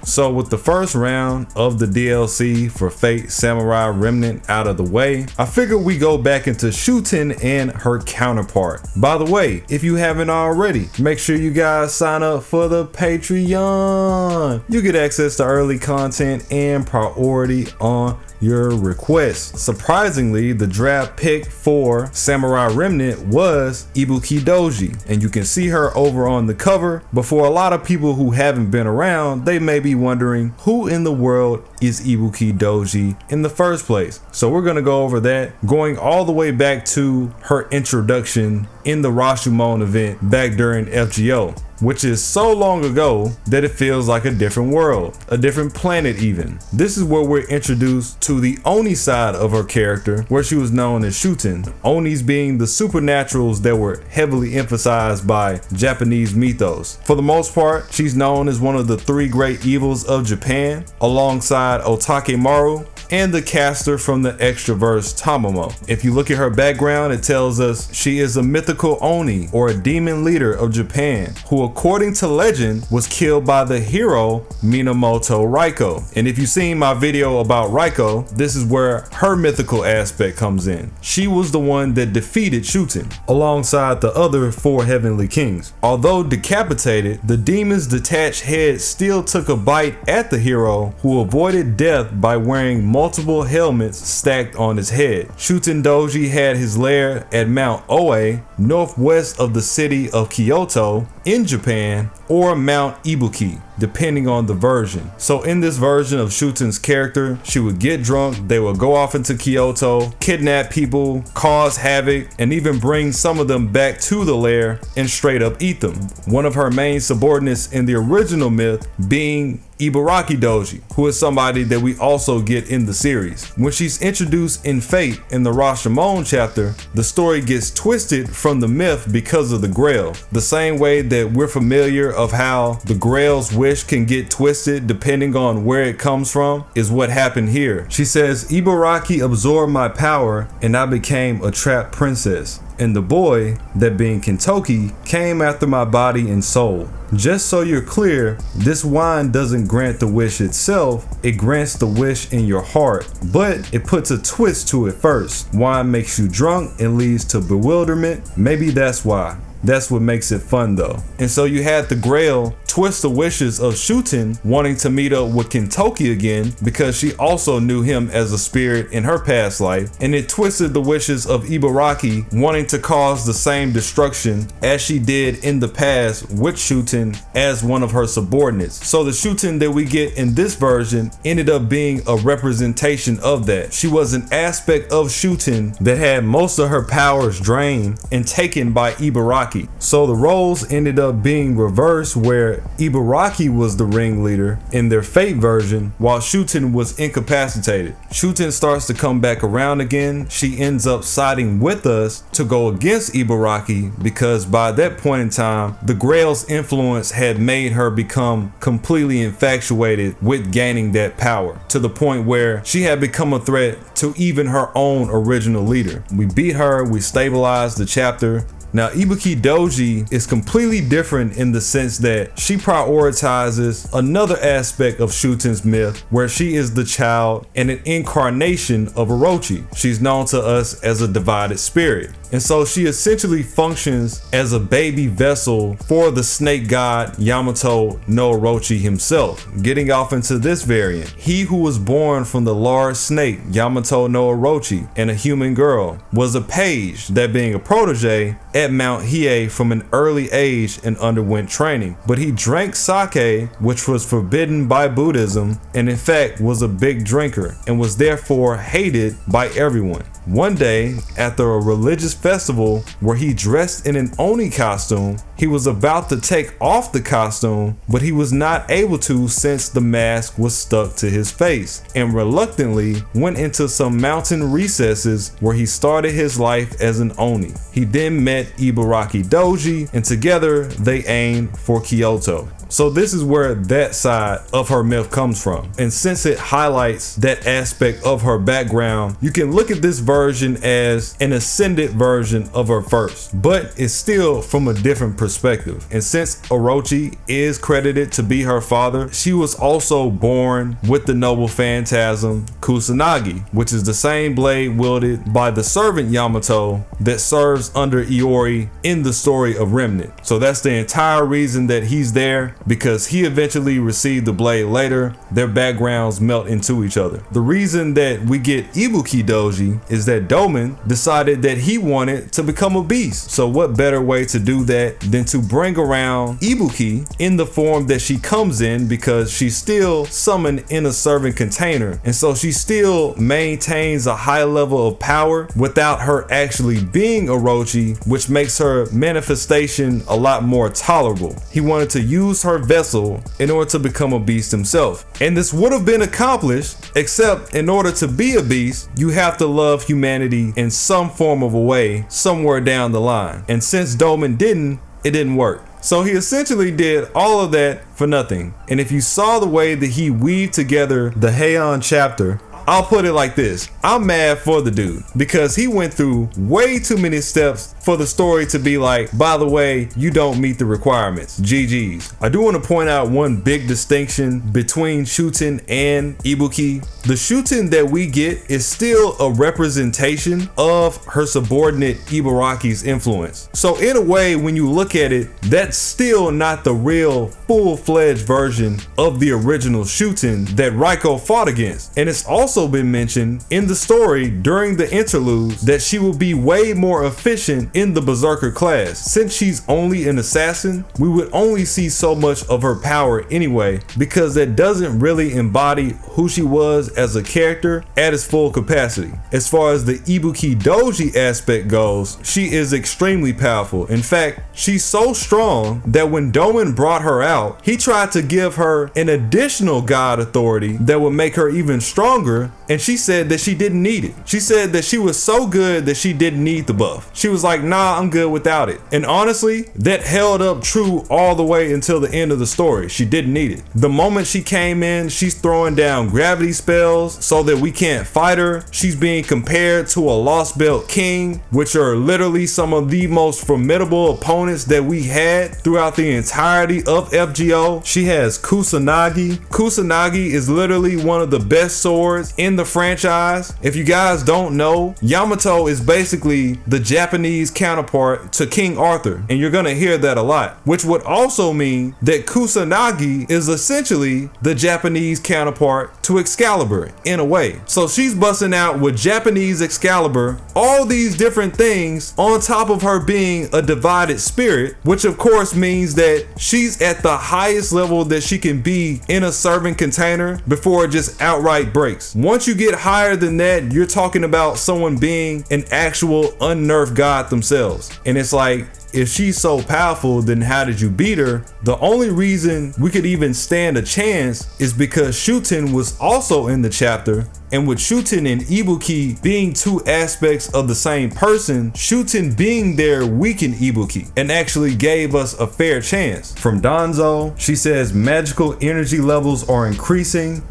So with the first round of the DLC for Fate Samurai Remnant out of the way, I figured we go back into Shuten and her counterpart. By the way, if you haven't already, make sure you guys sign up for the Patreon. You get access to early content and priority on your requests. Surprisingly, the draft pick for Samurai Remnant was Ibuki Douji, and you can see her over on the cover, but for a lot of people who haven't been around, they may be wondering who in the world is Ibuki Douji in the first place. So we're going to go over that, going all the way back to her introduction in the Rashomon event back during FGO, which is so long ago that it feels like a different world, a different planet even. This is where we're introduced to the Oni side of her character, where she was known as Shuten, Onis being the supernaturals that were heavily emphasized by Japanese mythos. For the most part, she's known as one of the 3 great evils of Japan, alongside Otakemaru and the caster from the Extraverse Tamamo. If you look at her background, it tells us she is a mythical Oni, or a demon leader of Japan, who according to legend was killed by the hero Minamoto Raiko. And if you've seen my video about Raiko, this is where her mythical aspect comes in. She was the one that defeated Shuten alongside the other 4 heavenly kings. Although decapitated, the demon's detached head still took a bite at the hero, who avoided death by wearing multiple helmets stacked on his head. Shuten Douji had his lair at Mount Oe, northwest of the city of Kyoto in Japan, or Mount Ibuki, depending on the version. So in this version of Shuten's character, she would get drunk, they would go off into Kyoto, kidnap people, cause havoc, and even bring some of them back to the lair and straight up eat them. One of her main subordinates in the original myth being Ibuki Douji, who is somebody that we also get in the series. When she's introduced in Fate in the Rashomon chapter, the story gets twisted from the myth because of the Grail. The same way that we're familiar of how the Grail's wish can get twisted depending on where it comes from is what happened here. She says, Ibuki absorbed my power and I became a trapped princess. And the boy, that being Kentoki, came after my body and soul. Just so you're clear, this wine doesn't grant the wish itself, it grants the wish in your heart, but it puts a twist to it first. Wine makes you drunk and leads to bewilderment. Maybe that's why. That's what makes it fun though. And so you had the Grail twist the wishes of Shuten wanting to meet up with Kentoki again because she also knew him as a spirit in her past life, and it twisted the wishes of Ibuki wanting to cause the same destruction as she did in the past with Shuten as one of her subordinates. So the Shuten that we get in this version ended up being a representation of that. She was an aspect of Shuten that had most of her powers drained and taken by Ibuki. So the roles ended up being reversed, where Ibuki was the ringleader in their Fate version while Shuten was incapacitated. Shuten starts to come back around again. She ends up siding with us to go against Ibuki because by that point in time, the Grail's influence had made her become completely infatuated with gaining that power, to the point where she had become a threat to even her own original leader. We beat her, we stabilized the chapter. Now, Ibuki Douji is completely different in the sense that she prioritizes another aspect of Shuten's myth, where she is the child and an incarnation of Orochi. She's known to us as a divided spirit. And so she essentially functions as a baby vessel for the snake god Yamato no Orochi himself. Getting off into this variant, he who was born from the large snake Yamato no Orochi and a human girl was a page, that being a protege, at Mount Hiei from an early age and underwent training. But he drank sake, which was forbidden by Buddhism, and in fact was a big drinker and was therefore hated by everyone. One day, after a religious festival where he dressed in an Oni costume, he was about to take off the costume, but he was not able to since the mask was stuck to his face, and reluctantly went into some mountain recesses where he started his life as an Oni. He then met Ibuki Douji, and together they aimed for Kyoto. So this is where that side of her myth comes from. And since it highlights that aspect of her background, you can look at this version as an ascended version of her first, but it's still from a different perspective. And since Orochi is credited to be her father, she was also born with the noble phantasm Kusanagi, which is the same blade wielded by the servant Yamato that serves under Iori in the story of Remnant. So that's the entire reason that he's there, because he eventually received the blade later. Their backgrounds melt into each other. The reason that we get Ibuki Douji is that Doman decided that he wanted to become a beast. So what better way to do that than to bring around Ibuki in the form that she comes in, because she's still summoned in a servant container, and so she still maintains a high level of power without her actually being Orochi, which makes her manifestation a lot more tolerable. He wanted to use her vessel in order to become a beast himself, and this would have been accomplished, except in order to be a beast you have to love humanity in some form of a way somewhere down the line, and since Doman didn't, it didn't work. So he essentially did all of that for nothing. And if you saw the way that he weaved together the Heian chapter, I'll put it like this: I'm mad for the dude, because he went through way too many steps for the story to be like, by the way, you don't meet the requirements. GG's. I do want to point out one big distinction between Shuten and Ibuki. The Shuten that we get is still a representation of her subordinate Ibaraki's influence. So in a way, when you look at it, that's still not the real full-fledged version of the original Shuten that Raiko fought against. And it's also been mentioned in the story during the interludes that she will be way more efficient in the Berserker class. Since she's only an assassin, we would only see so much of her power anyway, because that doesn't really embody who she was as a character at its full capacity. As far as the Ibuki Douji aspect goes, she is extremely powerful. In fact, she's so strong that when Doman brought her out, he tried to give her an additional god authority that would make her even stronger, and she said that she didn't need it. She said that she was so good that she didn't need the buff. She was like, nah, I'm good without it. And honestly, that held up true all the way until the end of the story. She didn't need it. The moment she came in, she's throwing down gravity spells so that we can't fight her. She's being compared to a lost belt king, which are literally some of the most formidable opponents that we had throughout the entirety of FGO. She has Kusanagi. Kusanagi is literally one of the best swords in the franchise. If you guys don't know, Yamato is basically the Japanese counterpart to King Arthur, and you're gonna hear that a lot, which would also mean that Kusanagi is essentially the Japanese counterpart to Excalibur in a way. So she's busting out with Japanese Excalibur, all these different things on top of her being a divided spirit, which of course means that she's at the highest level that she can be in a servant container before it just outright breaks. Once you get higher than that, you're talking about someone being an actual unnerved god themselves. And it's like, if she's so powerful, then how did you beat her? The only reason we could even stand a chance is because Shuten was also in the chapter, and with Shuten and Ibuki being two aspects of the same person, Shuten being there weakened Ibuki and actually gave us a fair chance. From Danzo, she says magical energy levels are increasing,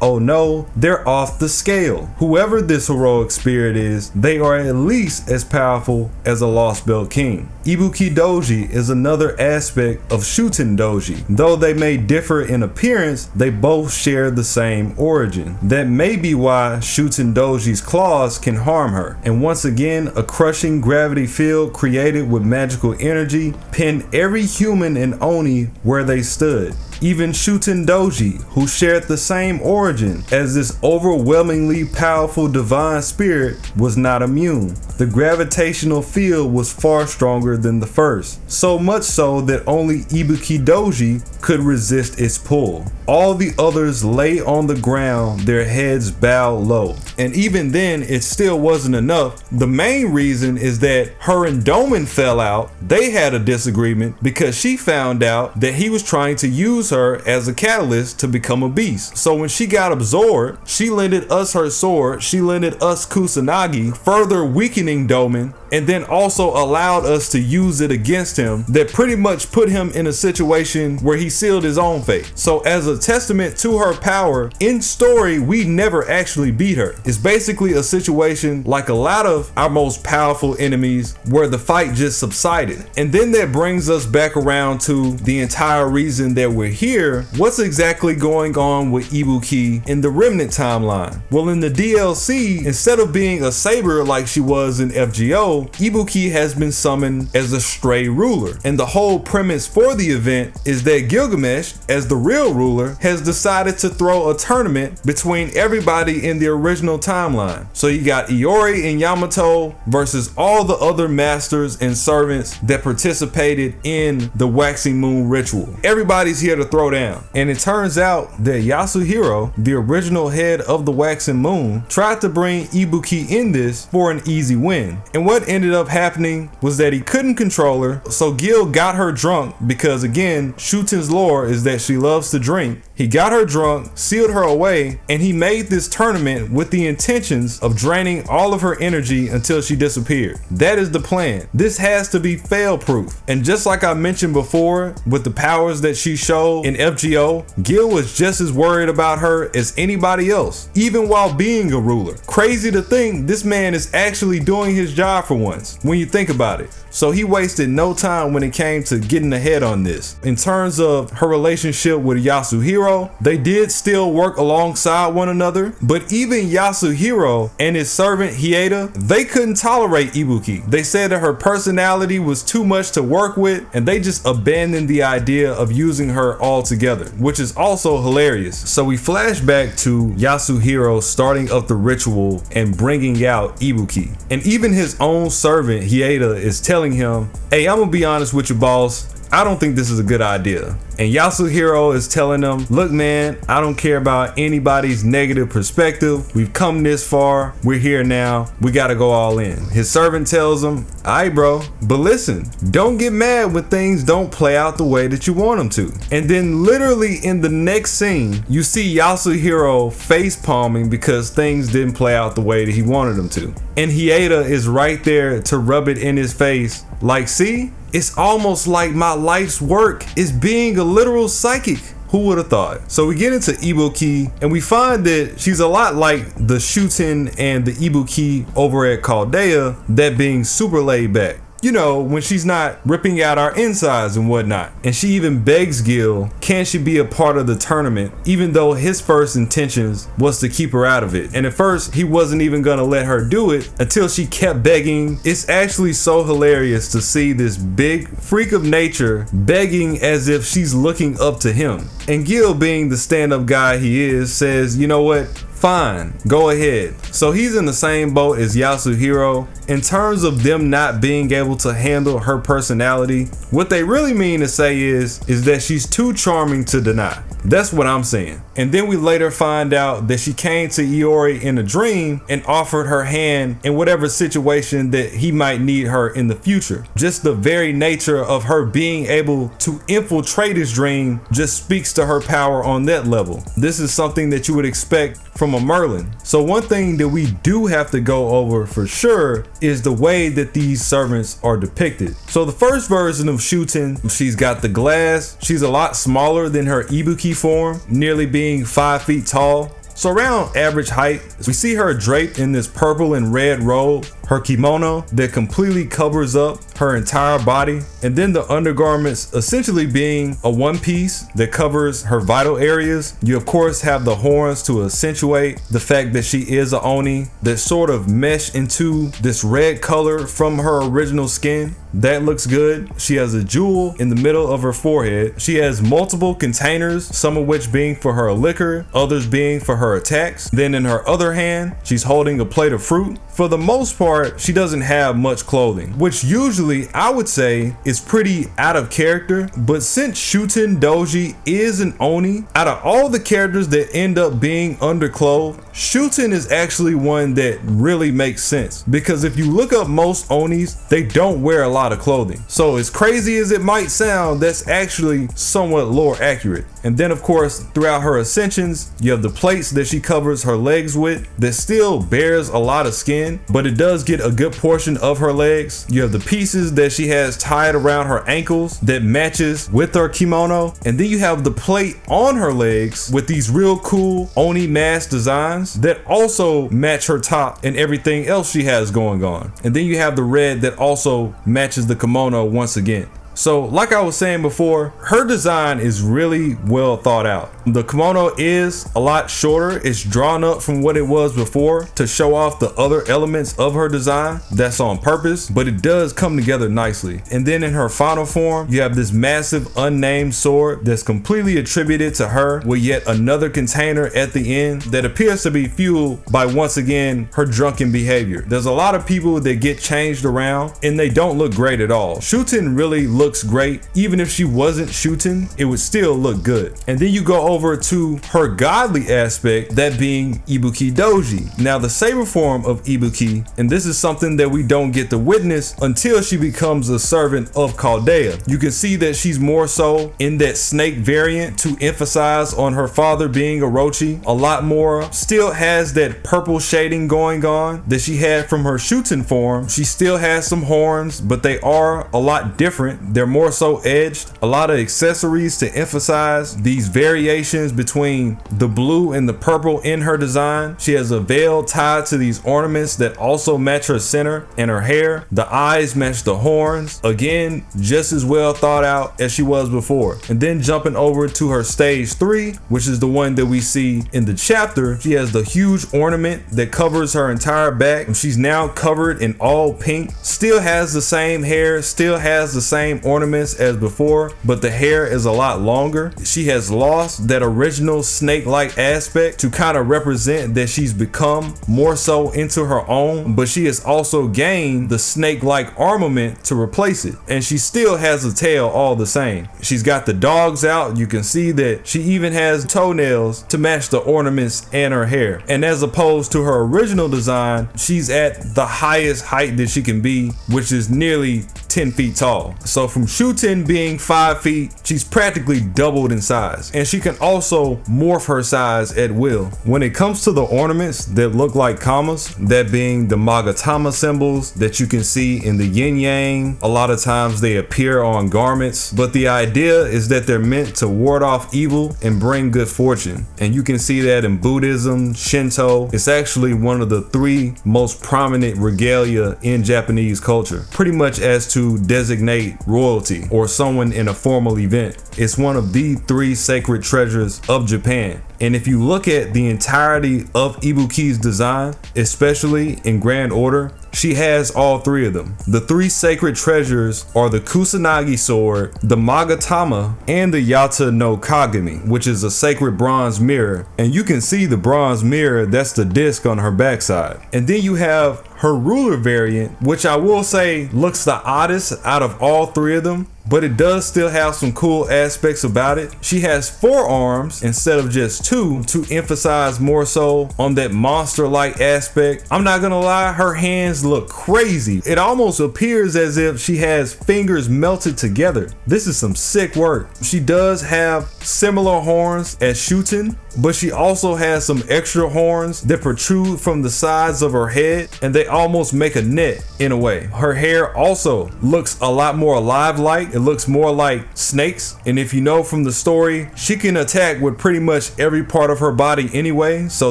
oh no, they're off the scale. Whoever this heroic spirit is, they are at least as powerful as a lost belt king. Ibuki Douji is another aspect of Shuten Douji. Though they may differ in appearance, they both share the same origin. That may be why Shuten Douji's claws can harm her. And once again, a crushing gravity field created with magical energy pinned every human and Oni where they stood. Even Shuten Douji, who shared the same origin as this overwhelmingly powerful divine spirit, was not immune. The gravitational field was far stronger than the first, so much so that only Ibuki Douji could resist its pull. All the others lay on the ground, their heads bowed low. And even then, it still wasn't enough. The main reason is that her and Doman fell out. They had a disagreement because she found out that he was trying to use her as a catalyst to become a beast. So when she got absorbed, she lended us her sword, she lended us Kusanagi, further weakening Doman and then also allowed us to use it against him, that pretty much put him in a situation where he sealed his own fate. So as a testament to her power, in story, we never actually beat her. It's basically a situation like a lot of our most powerful enemies where the fight just subsided. And then that brings us back around to the entire reason that we're here. What's exactly going on with Ibuki in the Remnant timeline? Well, in the DLC, instead of being a saber like she was in FGO, Ibuki has been summoned as a stray ruler. And the whole premise for the event is that Gilgamesh, as the real ruler, has decided to throw a tournament between everybody in the original timeline. So you got Iori and Yamato versus all the other masters and servants that participated in the waxing moon ritual. Everybody's here to throw down. And it turns out that Yasuhiro, the original head of the waxing moon, tried to bring Ibuki in this for an easy win. And what ended up happening was that he couldn't control her, so Gil got her drunk because, again, Shuten's lore is that she loves to drink. He got her drunk, sealed her away, and he made this tournament with the intentions of draining all of her energy until she disappeared. That is the plan. This has to be fail-proof. And just like I mentioned before, with the powers that she showed in FGO, Gil was just as worried about her as anybody else, even while being a ruler. Crazy to think this man is actually doing his job for once, when you think about it. So he wasted no time when it came to getting ahead on this. In terms of her relationship with Yasuhiro, they did still work alongside one another, but even Yasuhiro and his servant Hieda, they couldn't tolerate Ibuki. They said that her personality was too much to work with, and they just abandoned the idea of using her altogether, which is also hilarious. So we flash back to Yasuhiro starting up the ritual and bringing out Ibuki. And even his own servant Hieda is telling him, hey, I'm gonna be honest with you, boss, I don't think this is a good idea. And Yasuhiro is telling them, look man, I don't care about anybody's negative perspective. We've come this far. We're here now. We gotta go all in. His servant tells him, alright bro, but listen, don't get mad when things don't play out the way that you want them to. And then literally in the next scene, you see Yasuhiro face palming because things didn't play out the way that he wanted them to. And Hieda is right there to rub it in his face like, see? It's almost like my life's work is being a literal psychic. Who would have thought? So we get into Ibuki and we find that she's a lot like the Shuten and the Ibuki over at Chaldea, that being super laid back. You know, when she's not ripping out our insides and whatnot. And she even begs Gil, can she be a part of the tournament, even though his first intentions was to keep her out of it. And at first, he wasn't even gonna let her do it until she kept begging. It's actually so hilarious to see this big freak of nature begging as if she's looking up to him. And Gil, being the stand-up guy he is, says, you know what? Fine, go ahead. So he's in the same boat as Yasuhiro. In terms of them not being able to handle her personality, what they really mean to say is that she's too charming to deny. That's what I'm saying. And then we later find out that she came to Iori in a dream and offered her hand in whatever situation that he might need her in the future. Just the very nature of her being able to infiltrate his dream just speaks to her power on that level. This is something that you would expect from a Merlin. So one thing that we do have to go over for sure is the way that these servants are depicted. So the first version of Shuten, she's got the glass. She's a lot smaller than her Ibuki form, nearly being 5 feet tall. So around average height, we see her draped in this purple and red robe, her kimono that completely covers up her entire body, and then the undergarments essentially being a one piece that covers her vital areas. You of course have the horns to accentuate the fact that she is a Oni that sort of mesh into this red color from her original skin. That looks good. She has a jewel in the middle of her forehead. She has multiple containers, some of which being for her liquor, others being for her attacks. Then in her other hand, she's holding a plate of fruit. For the most part, she doesn't have much clothing, which usually I would say is pretty out of character. But since Ibuki Douji is an Oni, out of all the characters that end up being underclothed, Shuten is actually one that really makes sense, because if you look up most Onis, they don't wear a lot of clothing. So as crazy as it might sound, that's actually somewhat lore accurate. And then of course, throughout her ascensions, you have the plates that she covers her legs with that still bears a lot of skin, but it does get a good portion of her legs. You have the pieces that she has tied around her ankles that matches with her kimono. And then you have the plate on her legs with these real cool Oni mask designs that also match her top and everything else she has going on. And then you have the red that also matches the kimono once again. So like I was saying before, her design is really well thought out. The kimono is a lot shorter. It's drawn up from what it was before to show off the other elements of her design. That's on purpose, but it does come together nicely. And then in her final form, you have this massive unnamed sword that's completely attributed to her with yet another container at the end that appears to be fueled by, once again, her drunken behavior. There's a lot of people that get changed around and they don't look great at all. Shuten really looks great. Even if she wasn't Shuten, it would still look good. And then you go over to her godly aspect, that being Ibuki Douji. Now the saber form of Ibuki, and this is something that we don't get to witness until she becomes a servant of Chaldea. You can see that she's more so in that snake variant to emphasize on her father being Orochi a lot more. Still has that purple shading going on that she had from her Shuten form. She still has some horns, but they are a lot different. They're more so edged. A lot of accessories to emphasize these variations between the blue and the purple in her design. She has a veil tied to these ornaments that also match her center and her hair. The eyes match the horns. Again, just as well thought out as she was before. And then jumping over to her stage 3, which is the one that we see in the chapter, she has the huge ornament that covers her entire back. She's now covered in all pink. Still has the same hair, still has the same ornaments as before, but the hair is a lot longer. She has lost that original snake-like aspect to kind of represent that she's become more so into her own, but she has also gained the snake-like armament to replace it. And she still has a tail all the same. She's got the dogs out. You can see that she even has toenails to match the ornaments and her hair. And as opposed to her original design, she's at the highest height that she can be, which is nearly 10 feet tall. So from Shuten being 5 feet, she's practically doubled in size, and she can also morph her size at will. When it comes to the ornaments that look like commas, that being the Magatama symbols that you can see in the yin yang, a lot of times they appear on garments, but the idea is that they're meant to ward off evil and bring good fortune. And you can see that in Buddhism, Shinto. It's actually one of the 3 most prominent regalia in Japanese culture, pretty much as to designate royalty or someone in a formal event. It's one of the 3 sacred treasures of Japan. And if you look at the entirety of Ibuki's design, especially in grand order, she has all 3 of them. The 3 sacred treasures are the Kusanagi sword, the Magatama, and the Yata no Kagami, which is a sacred bronze mirror. And you can see the bronze mirror, that's the disc on her backside. And then you have her ruler variant, which I will say looks the oddest out of all 3 of them, but it does still have some cool aspects about it. She has 4 arms instead of just 2 to emphasize more so on that monster-like aspect. I'm not gonna lie, her hands look crazy. It almost appears as if she has fingers melted together. This is some sick work. She does have similar horns as Shuten, but she also has some extra horns that protrude from the sides of her head, and they almost make a net in a way. Her hair also looks a lot more alive-like. It looks more like snakes, and if you know from the story, she can attack with pretty much every part of her body anyway, so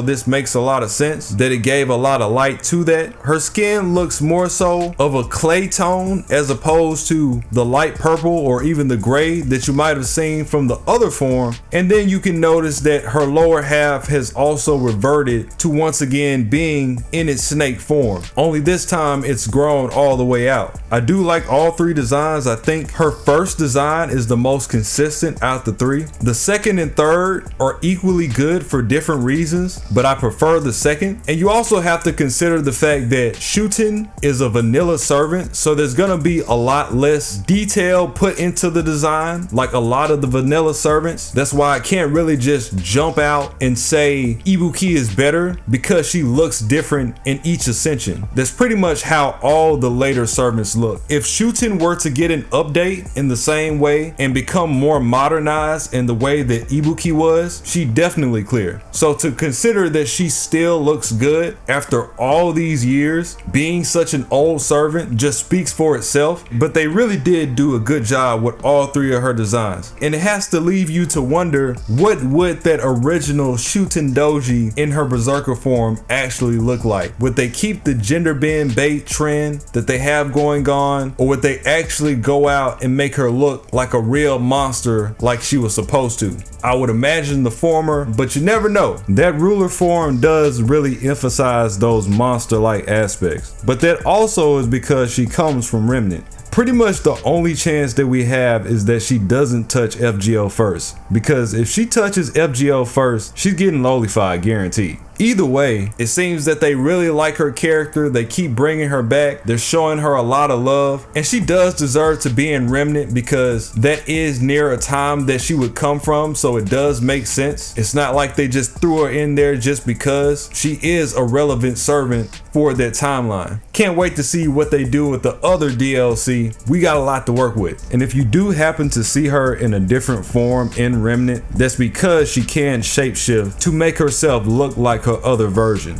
this makes a lot of sense that it gave a lot of light to that. Her skin looks more so of a clay tone as opposed to the light purple or even the gray that you might have seen from the other form. And then you can notice that her lower half has also reverted to once again being in its snake form, only this time it's grown all the way out. I do like all 3 designs. I think her first design is the most consistent out the 3. The second and third are equally good for different reasons, but I prefer the second. And you also have to consider the fact that Shuten is a vanilla servant, so there's gonna be a lot less detail put into the design like a lot of the vanilla servants. That's why I can't really just jump out and say Ibuki is better because she looks different in each ascension. That's pretty much how all the later servants look. If Shuten were to get an update fate in the same way and become more modernized in the way that Ibuki was, she definitely clear. So to consider that she still looks good after all these years, being such an old servant, just speaks for itself. But they really did do a good job with all three of her designs. And it has to leave you to wonder, what would that original Shuten Douji in her berserker form actually look like? Would they keep the gender bend bait trend that they have going on, or would they actually go out and make her look like a real monster like she was supposed to? I would imagine the former, but you never know. That ruler form does really emphasize those monster-like aspects, but that also is because she comes from Remnant. Pretty much the only chance that we have is that she doesn't touch FGO first, because if she touches FGO first, she's getting lowlified guaranteed. Either way, it seems that they really like her character. They keep bringing her back. They're showing her a lot of love, and she does deserve to be in Remnant because that is near a time that she would come from, so it does make sense. It's not like they just threw her in there just because. She is a relevant servant for that timeline. Can't wait to see what they do with the other DLC. We got a lot to work with, and if you do happen to see her in a different form in Remnant, that's because she can shapeshift to make herself look like her other version.